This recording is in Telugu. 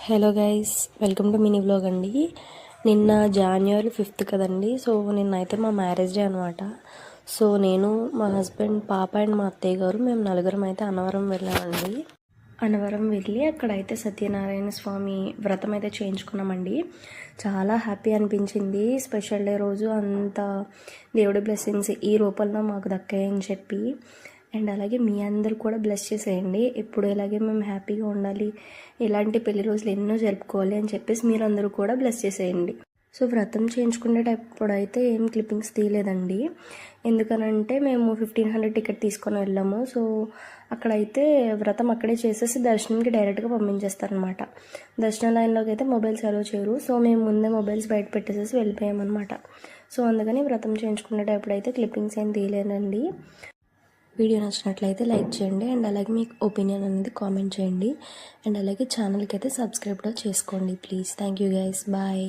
Hello guys, welcome to mini vlog అండి. నిన్న January 5th కదండి. సో నిన్న అయితే మా మ్యారేజ్ డే అనమాట. సో నేను, మా హస్బెండ్, పాప అండ్ మా అత్తయ్య గారు మేము నలుగురం అయితే అన్నవరం వెళ్ళామండి. అన్నవరం వెళ్ళి అక్కడైతే సత్యనారాయణ స్వామి వ్రతం అయితే చేయించుకున్నామండి. చాలా హ్యాపీ అనిపించింది. స్పెషల్ డే రోజు అంత దేవుడి బ్లెస్సింగ్స్ ఈ రూపంలో మాకు దక్కాయని చెప్పి. అండ్ అలాగే మీ అందరూ కూడా బ్లెస్ చేసేయండి. ఎప్పుడు ఇలాగే మేము హ్యాపీగా ఉండాలి, ఇలాంటి పెళ్లి రోజులు ఎన్నో జరుపుకోవాలి అని చెప్పేసి మీరందరూ కూడా బ్లెస్ చేసేయండి. సో వ్రతం చేయించుకునేటప్పుడు అయితే ఏం క్లిప్పింగ్స్ తీయలేదండి. ఎందుకనంటే మేము 1500 టికెట్ తీసుకొని వెళ్ళాము. సో అక్కడైతే వ్రతం అక్కడే చేసేసి దర్శనంకి డైరెక్ట్గా పంపించేస్తారనమాట. దర్శన లైన్లోకి అయితే మొబైల్స్ అలో చేయరు. సో మేము ముందే మొబైల్స్ బయట పెట్టేసేసి వెళ్ళిపోయామన్నమాట. సో అందుకని వ్రతం చేయించుకునేటప్పుడు అయితే క్లిప్పింగ్స్ ఏం తీయలేదండి. వీడియో నచ్చినట్లయితే లైక్ చేయండి అండ్ అలాగే మీకు ఒపీనియన్ అనేది కామెంట్ చేయండి అండ్ అలాగే ఛానల్కి అయితే సబ్స్క్రైబ్ కూడా చేసుకోండి please. Thank you guys, bye.